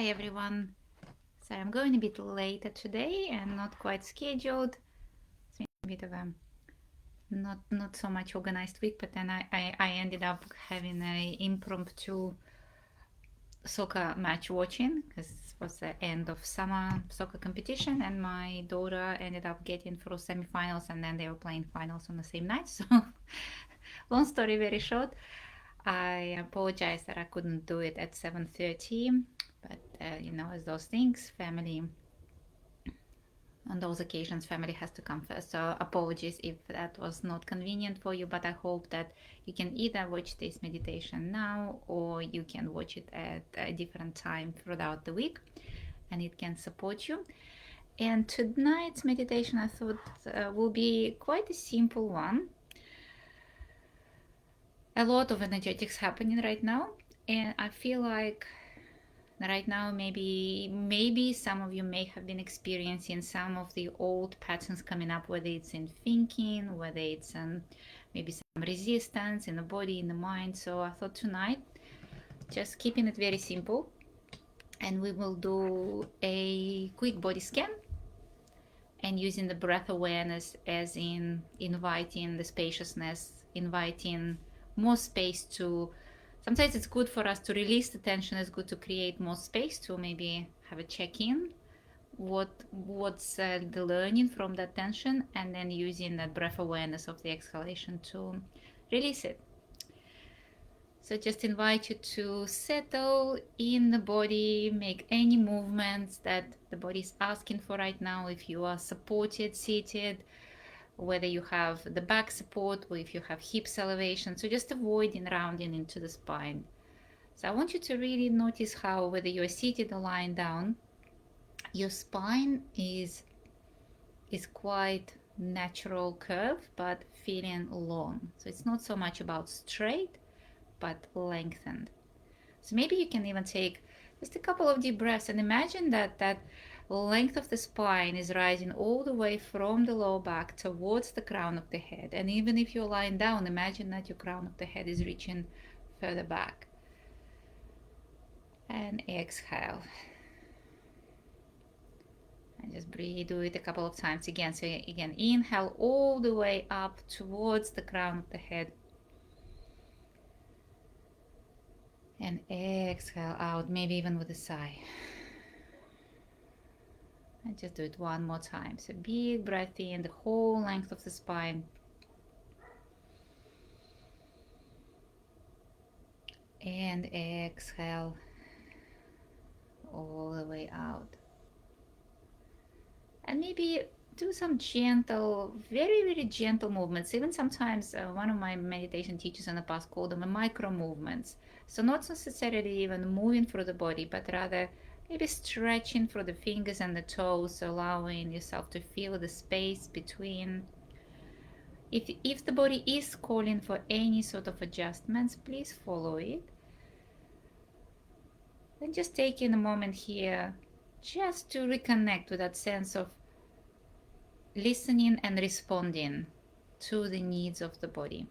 Hi everyone. So I'm going a bit later today and not quite scheduled. It's been a bit of a not so much organized week, but then I ended up having a impromptu soccer match watching because it was the end of summer soccer competition and my daughter ended up getting through semifinals and then they were playing finals on the same night. So long story very short, I apologize that I couldn't do it at 7:30, but as those things, family on those occasions family has to come first, so apologies if that was not convenient for you, but I hope that you can either watch this meditation now or you can watch it at a different time throughout the week and it can support you. And tonight's meditation I thought will be quite a simple one. A lot of energetics happening right now and I feel like right now maybe some of you may have been experiencing some of the old patterns coming up, whether it's in thinking, whether it's maybe some resistance in the body, in the mind. So I thought tonight, just keeping it very simple, and we will do a quick body scan and using the breath awareness as in inviting the spaciousness, inviting more space to. Sometimes it's good for us to release the tension. It's good to create more space to maybe have a check-in. What's the learning from that tension, and then using that breath awareness of the exhalation to release it. So just invite you to settle in the body, make any movements that the body is asking for right now. If you are supported, seated, whether you have the back support or if you have hips elevation. So just avoiding rounding into the spine. So I want you to really notice how, whether you're seated or lying down, your spine is quite natural curve, but feeling long. So it's not so much about straight, but lengthened. So maybe you can even take just a couple of deep breaths and imagine that length of the spine is rising all the way from the lower back towards the crown of the head. And even if you're lying down, imagine that your crown of the head is reaching further back. And exhale. And just breathe, do it a couple of times again. So again, inhale all the way up towards the crown of the head. And exhale out, maybe even with a sigh. And just do it one more time. So big breath in, the whole length of the spine. And exhale all the way out. And maybe do some gentle, very gentle movements. Even sometimes one of my meditation teachers in the past called them micro movements. So not necessarily even moving through the body, but rather maybe stretching through the fingers and the toes, allowing yourself to feel the space between. If the body is calling for any sort of adjustments, please follow it. Then just taking a moment here just to reconnect with that sense of listening and responding to the needs of the body.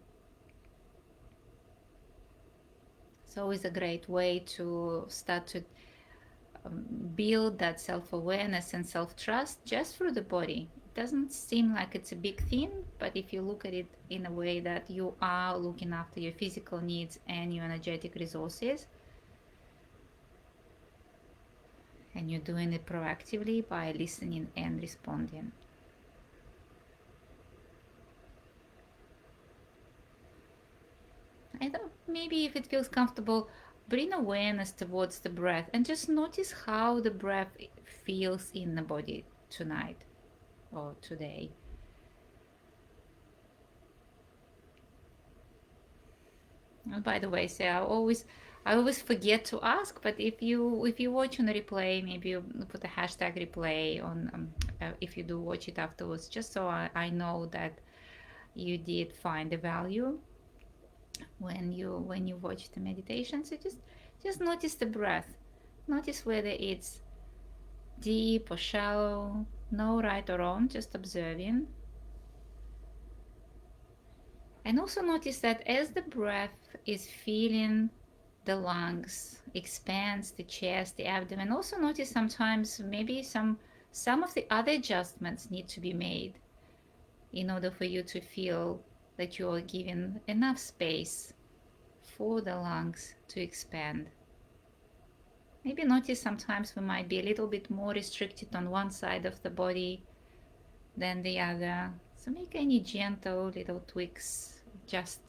It's always a great way to start to build that self-awareness and self-trust just through the body. It doesn't seem like it's a big thing, but if you look at it in a way that you are looking after your physical needs and your energetic resources, and you're doing it proactively by listening and responding. I don't, maybe if it feels comfortable, bring awareness towards the breath and just notice how the breath feels in the body tonight or today. And by the way, so I always forget to ask, but if you watch on the replay, maybe you put a hashtag replay on if you do watch it afterwards, just so I know that you did find the value when you watch the meditation. So just notice the breath. Notice whether it's deep or shallow, no right or wrong, just observing. And also notice that as the breath is feeling the lungs, expands the chest, the abdomen. Also notice sometimes maybe some of the other adjustments need to be made in order for you to feel that you are given enough space for the lungs to expand. Maybe notice sometimes we might be a little bit more restricted on one side of the body than the other. So make any gentle little tweaks, just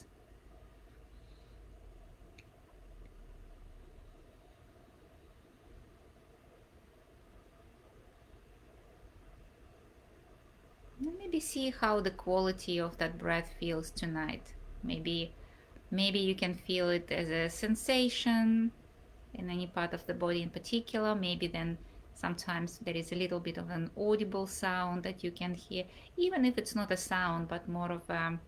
maybe see how the quality of that breath feels tonight. Maybe you can feel it as a sensation in any part of the body in particular. Maybe then sometimes there is a little bit of an audible sound that you can hear, even if it's not a sound, but more of a,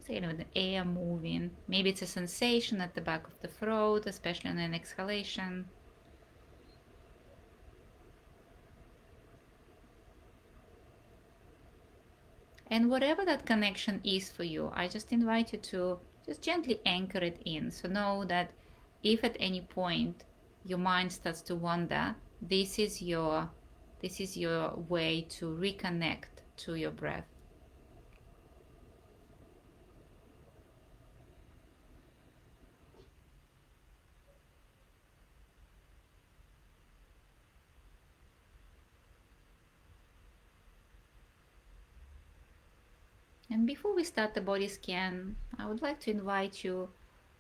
say, the air moving. Maybe it's a sensation at the back of the throat, especially on an exhalation. And whatever that connection is for you, I just invite you to just gently anchor it in. So know that if at any point your mind starts to wander, this is your way to reconnect to your breath. And before we start the body scan, I would like to invite you,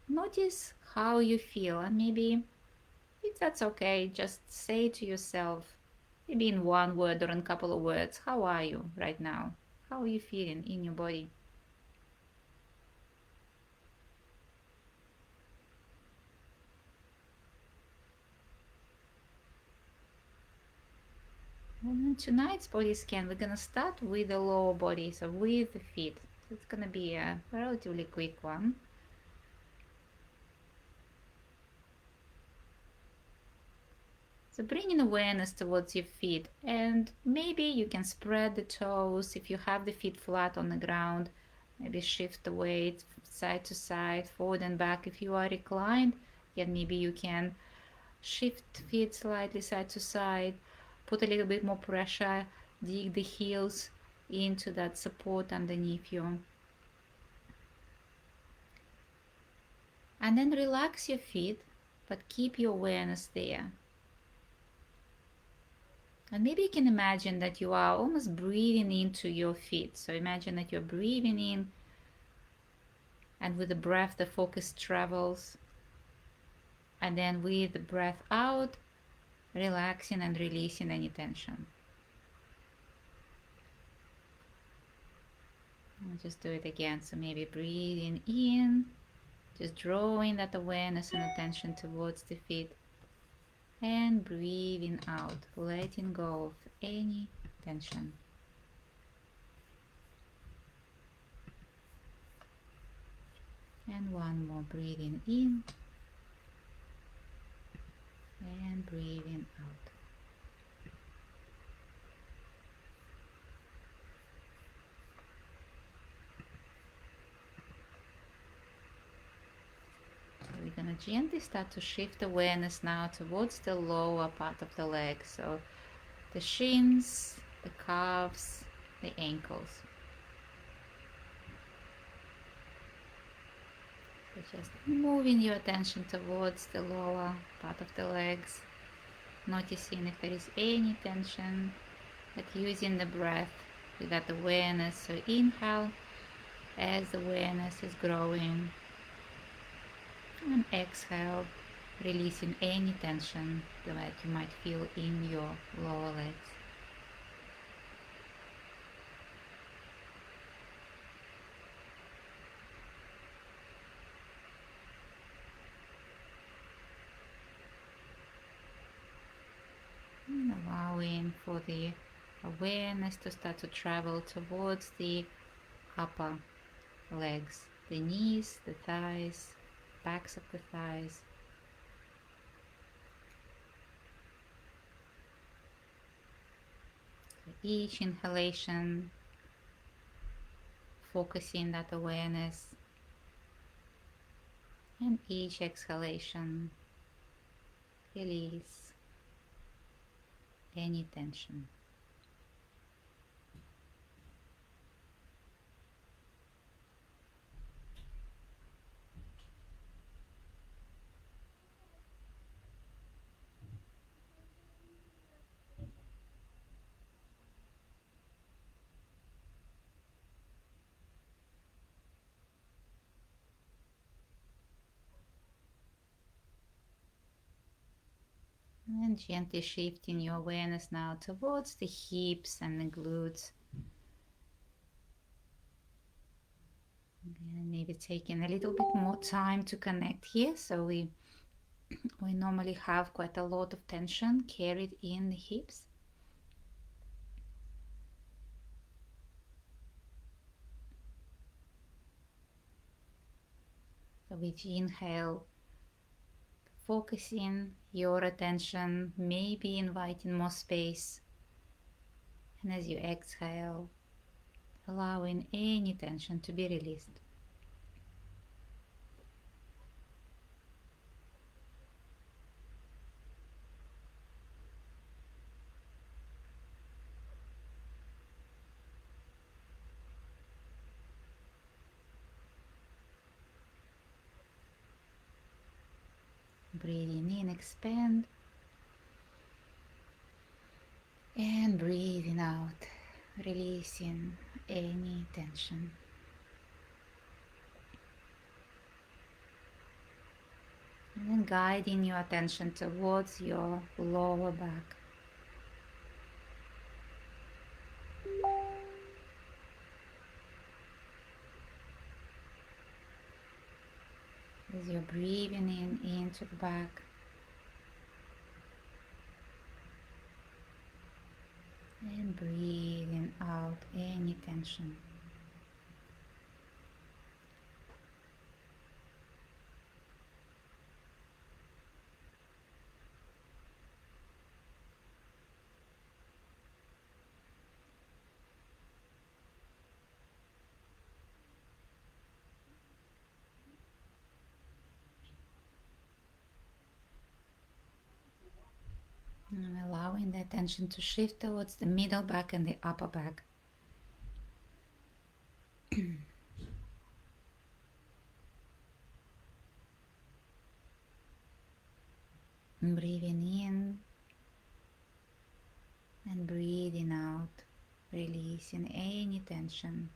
notice how you feel, and maybe if that's okay, just say to yourself, maybe in one word or in a couple of words, how are you right now? How are you feeling in your body? And tonight's body scan, we're gonna start with the lower body, so with the feet. It's gonna be a relatively quick one. So bringing awareness towards your feet, and maybe you can spread the toes if you have the feet flat on the ground. Maybe shift the weight side to side, forward and back. If you are reclined, yet maybe you can shift feet slightly side to side, put a little bit more pressure, dig the heels into that support underneath you. And then relax your feet, but keep your awareness there. And maybe you can imagine that you are almost breathing into your feet. So imagine that you're breathing in, and with the breath, the focus travels. And then with the breath out, relaxing and releasing any tension. I'll just do it again. So maybe breathing in, just drawing that awareness and attention towards the feet. And breathing out, letting go of any tension. And one more, breathing in and breathing out. So we're going to gently start to shift awareness now towards the lower part of the leg. So the shins, the calves, the ankles. So just moving your attention towards the lower part of the legs, noticing if there is any tension, but using the breath with that awareness. So inhale as awareness is growing, and exhale, releasing any tension that you might feel in your lower legs. And allowing for the awareness to start to travel towards the upper legs, the knees, the thighs, backs of the thighs. So each inhalation, focusing that awareness And each exhalation, release any tension. And gently shifting your awareness now towards the hips and the glutes. And maybe taking a little bit more time to connect here. So we normally have quite a lot of tension carried in the hips. So with inhale, focusing your attention, maybe inviting more space. And as you exhale, allowing any tension to be released. Breathing in, expand. And breathing out, releasing any tension. And then guiding your attention towards your lower back. As you're breathing in into the back. And breathing out any tension. And allowing the attention to shift towards the middle back and the upper back. Breathing in and breathing out, releasing any tension.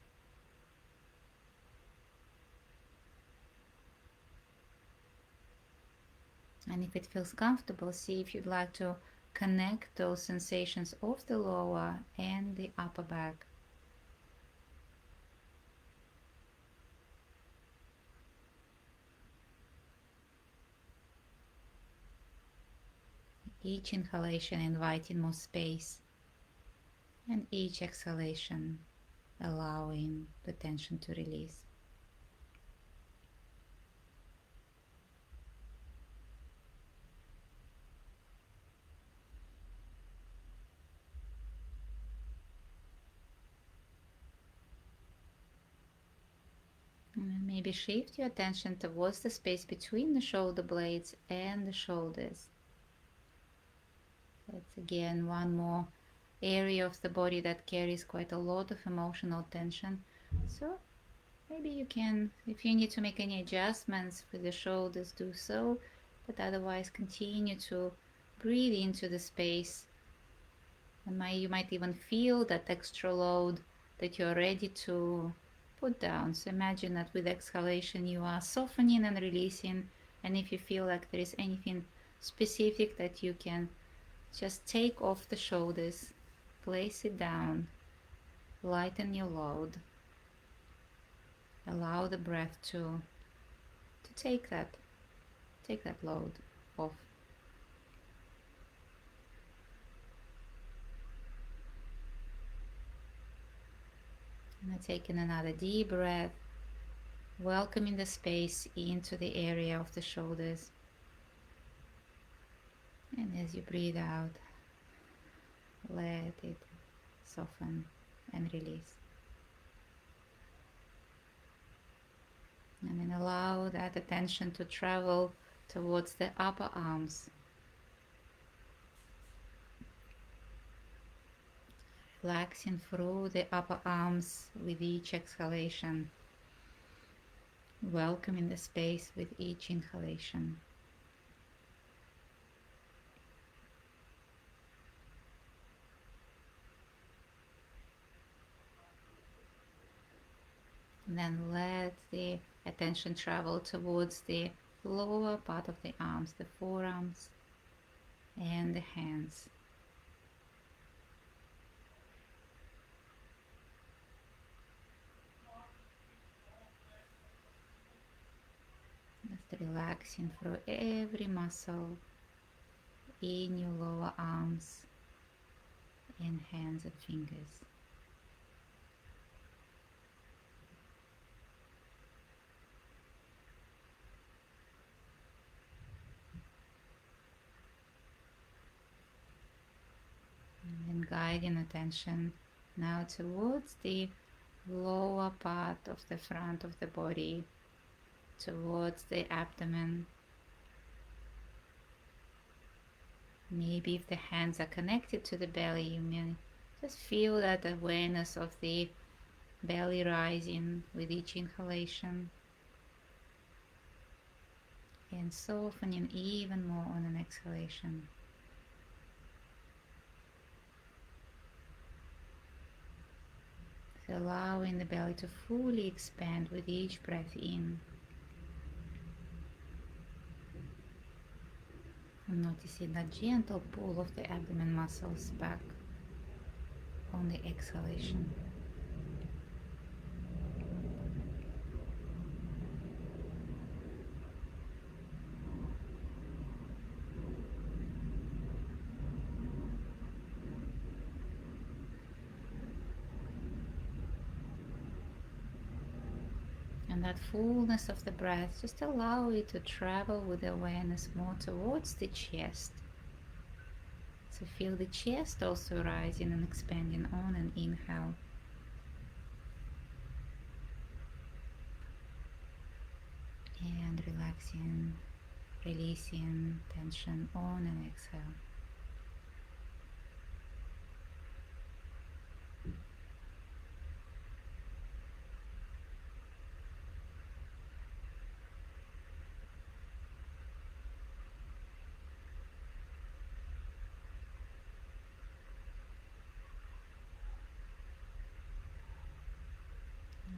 And if it feels comfortable, see if you'd like to connect those sensations of the lower and the upper back. Each inhalation inviting more space, and each exhalation allowing the tension to release. And maybe shift your attention towards the space between the shoulder blades and the shoulders. That's again one more area of the body that carries quite a lot of emotional tension. So maybe you can, if you need to make any adjustments for the shoulders, do so, but otherwise continue to breathe into the space. And you might even feel that extra load that you're ready to put down. So imagine that with exhalation you are softening and releasing, and if you feel like there is anything specific that you can just take off the shoulders, place it down, lighten your load, allow the breath to take that load off. And taking another deep breath, welcoming the space into the area of the shoulders. And as you breathe out, let it soften and release. And then allow that attention to travel towards the upper arms, relaxing through the upper arms with each exhalation, welcoming the space with each inhalation. And then let the attention travel towards the lower part of the arms, the forearms and the hands. Just relaxing through every muscle in your lower arms and hands and fingers. And guiding attention now towards the lower part of the front of the body, towards the abdomen. Maybe if the hands are connected to the belly, you may just feel that awareness of the belly rising with each inhalation and softening even more on an exhalation. So allowing the belly to fully expand with each breath in. And noticing that gentle pull of the abdomen muscles back on the exhalation. And that fullness of the breath, just allow it to travel with awareness more towards the chest. So feel the chest also rising and expanding on an inhale. And relaxing, releasing tension on an exhale.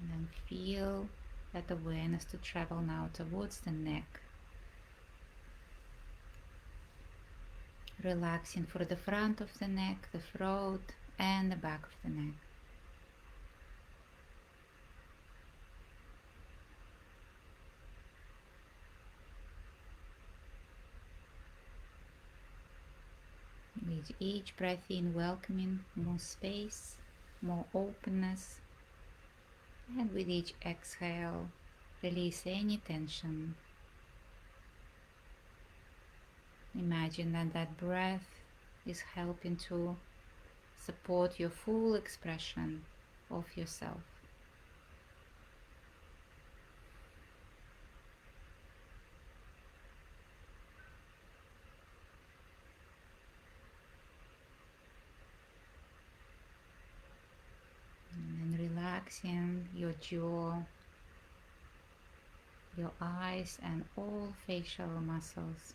And then feel that awareness to travel now towards the neck. Relaxing for the front of the neck, the throat, and the back of the neck. With each breath in, welcoming more space, more openness, and with each exhale, release any tension. Imagine that that breath is helping to support your full expression of yourself. And then relaxing your jaw, your eyes, and all facial muscles.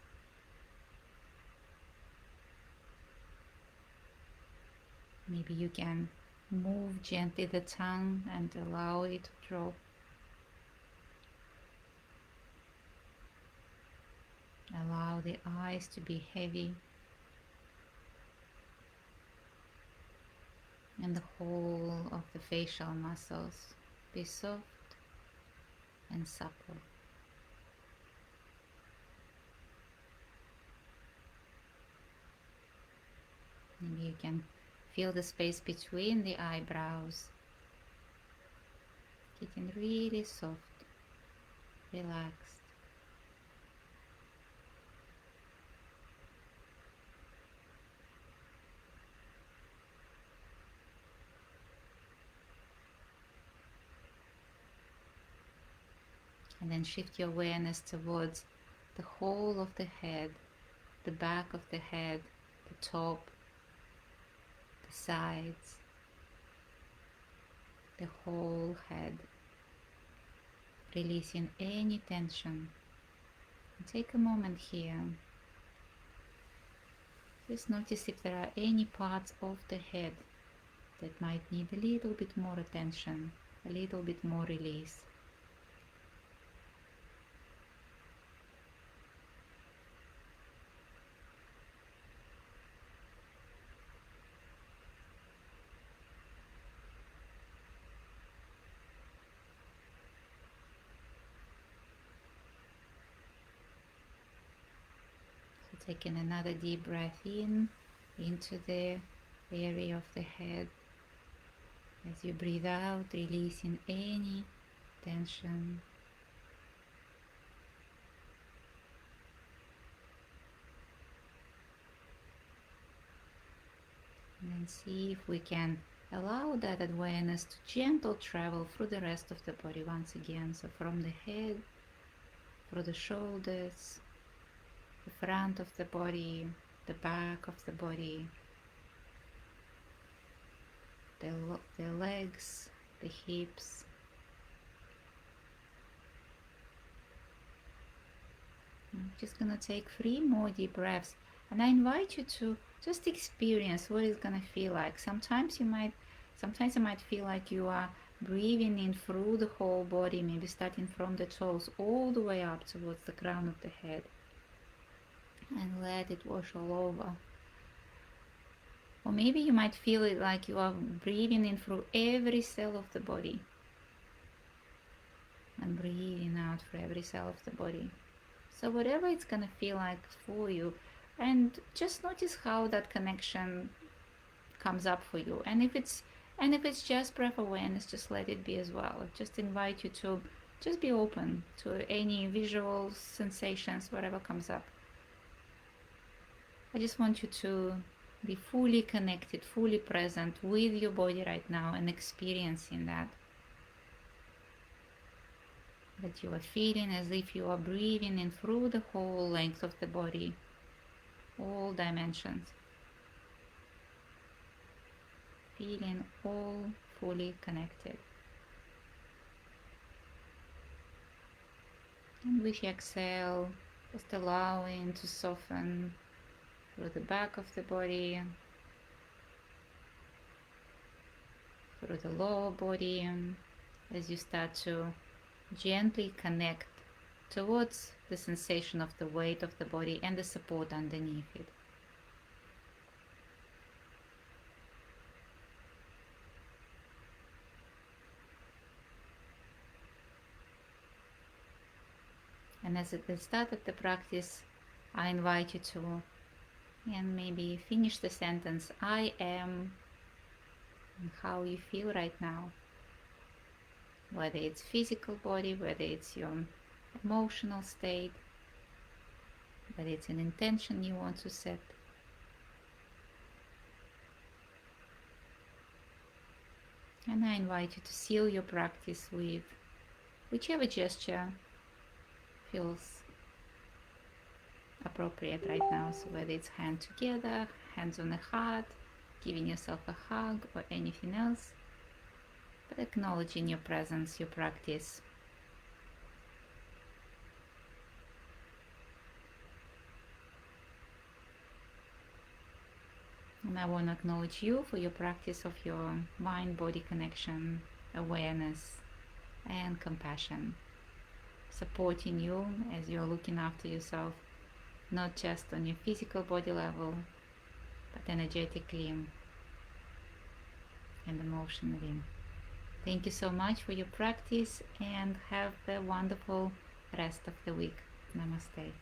Maybe you can move gently the tongue and allow it to drop. Allow the eyes to be heavy and the whole of the facial muscles be soft and supple. Maybe you can feel the space between the eyebrows getting really soft, relaxed. And then shift your awareness towards the whole of the head, the back of the head, the top, the sides, the whole head, releasing any tension. And take a moment here. Just notice if there are any parts of the head that might need a little bit more attention, a little bit more release. So taking another deep breath in into the area of the head. As you breathe out, releasing any tension. And then see if we can allow that awareness to gentle travel through the rest of the body once again. So from the head, through the shoulders, the front of the body, the back of the body, the legs, the hips. I'm just gonna take 3 more deep breaths, and I invite you to just experience what it's gonna feel like. Sometimes you might feel like you are breathing in through the whole body, maybe starting from the toes all the way up towards the crown of the head, and let it wash all over. Or maybe you might feel it like you are breathing in through every cell of the body and breathing out through every cell of the body. So whatever it's gonna feel like for you, and just notice how that connection comes up for you. And if it's just breath awareness, just let it be as well. I just invite you to just be open to any visual sensations, whatever comes up. I just want you to be fully connected, fully present with your body right now and experiencing that you are feeling as if you are breathing in through the whole length of the body, all dimensions, feeling all fully connected. And with your exhale, just allowing to soften through the back of the body, through the lower body, as you start to gently connect towards the sensation of the weight of the body and the support underneath it. And as at the start of the practice, I invite you to, and maybe finish the sentence, I am, and how you feel right now. Whether it's physical body, whether it's your emotional state, whether it's an intention you want to set. And I invite you to seal your practice with whichever gesture feels appropriate right now. So whether it's hand together, hands on the heart, giving yourself a hug, or anything else, but acknowledging your presence, your practice. And I want to acknowledge you for your practice of your mind-body connection, awareness, and compassion, supporting you as you're looking after yourself, not just on your physical body level, but energetically and emotionally. Thank you so much for your practice, and have a wonderful rest of the week. Namaste.